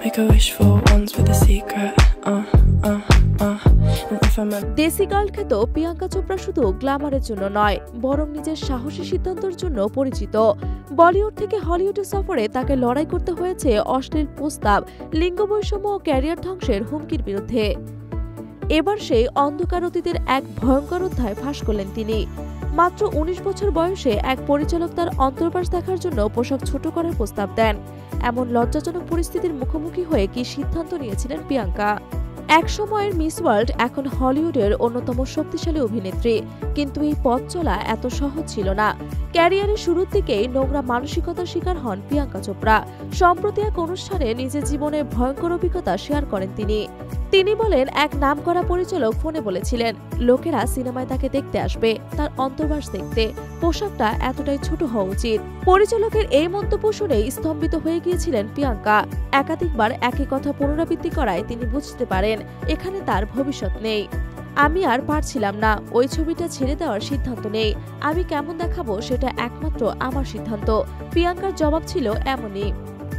Make a wish for ones with a secret. দেশি girl খ্যাত প্রিয়াঙ্কা চোপড়া শুধু গ্ল্যামারের জন্য নয়, বরং নিজের সাহসী সিদ্ধান্তের জন্য পরিচিত। বলিউড থেকে হলিউডে সফরে তাকে লড়াই করতে হয়েছে অশ্লীল প্রস্তাব, লিঙ্গ বৈষম্য ও ক্যারিয়ার ধ্বংসের হুমকির বিরুদ্ধে। এবার সেই অন্ধকার অতীতের এক ভয়ঙ্কর অধ্যায় ফাঁস করলেন তিনি। মাত্র ১৯ বছর বয়সে এক পরিচালক তার অন্তর্বাস দেখার জন্য পোশাক ছোট করার প্রস্তাব দেন। এমন লজ্জাজনক পরিস্থিতির মুখোমুখি হয়ে কি সিদ্ধান্ত নিয়েছিলেন প্রিয়াঙ্কা? এক সময়ের মিস ওয়ার্ল্ড, এখন হলিউডের অন্যতম শক্তিশালী অভিনেত্রী। কিন্তু এই পথ চলা এত সহজ ছিল না। ক্যারিয়ারের শুরুর দিকেই নোংরা মানসিকতার শিকার হন প্রিয়াঙ্কা চোপড়া। সম্প্রতি এক অনুষ্ঠানে নিজের জীবনের ভয়ঙ্কর অভিজ্ঞতা শেয়ার করেন তিনি বলেন, এক নামকরা পরিচালক ফোনে বলেছিলেন লোকেরা সিনেমায় তাকে দেখতে আসবে, তার অন্তর্বাস দেখতে, পোশাকটা এতটাই ছোট হওয়া উচিত। পরিচালকের এই মন্তব্য শুনেই স্তম্ভিত হয়ে গিয়েছিলেন প্রিয়াঙ্কা। একাধিকবার একই কথা পুনরাবৃত্তি করায় তিনি বুঝতে পারেন এখানে তার ভবিষ্যৎ নেই। আমি আর পারছিলাম না, ওই ছবিটা ছেড়ে দেওয়ার সিদ্ধান্ত নেই। আমি কেমন দেখাবো সেটা একমাত্র আমার সিদ্ধান্ত। প্রিয়াঙ্কার জবাব ছিল এমনই।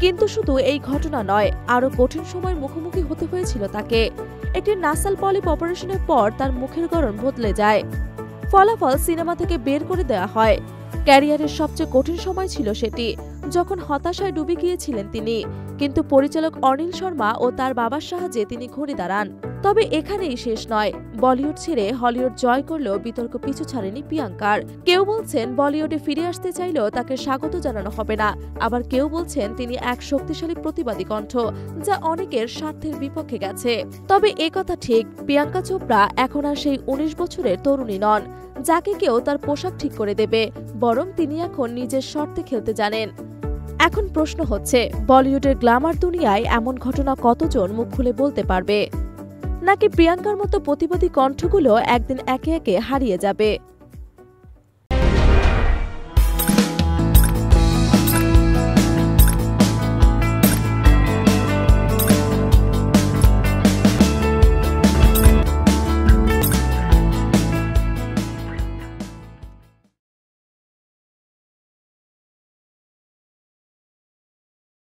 কিন্তু শুধু এই ঘটনা নয়, আরো কঠিন সময়ের মুখোমুখি হতে হয়েছিল তাকে। একটি নাসাল পলিপ অপারেশনের পর তার মুখের গড়ন বদলে যায়। ফলাফল সিনেমা থেকে বের করে দেওয়া হয়। ক্যারিয়ারের সবচেয়ে কঠিন সময় ছিল সেটি, যখন হতাশায় ডুবে গিয়েছিলেন তিনি। কিন্তু পরিচালক অনিল শর্মা ও তার বাবার সাহায্যে তিনি ঘুরে দাঁড়ান। তবে এখানেই শেষ নয়। বলিউড ছেড়ে হলিউড জয় করলেও বিতর্ক পিছু ছাড়েনি প্রিয়াঙ্কার। কেউ বলছেন বলিউডে ফিরে আসতে চাইলেও তাকে স্বাগত জানানো হবে না, আবার কেউ বলছেন তিনি এক শক্তিশালী প্রতিবাদী কণ্ঠ, যা অনেকের স্বার্থের বিপক্ষে গেছে। তবে একথা ঠিক, প্রিয়াঙ্কা চোপড়া এখন আর সেই ১৯ বছরের তরুণী নন যাকে কেউ তার পোশাক ঠিক করে দেবে, বরং তিনি এখন নিজের শর্তে খেলতে জানেন। এখন প্রশ্ন হচ্ছে, বলিউডের গ্ল্যামার দুনিয়ায় এমন ঘটনা কতজন মুখ খুলে বলতে পারবে? নাকি প্রিয়াঙ্কার মতো প্রতিবাদী কণ্ঠগুলো একদিন একে একে হারিয়ে যাবে?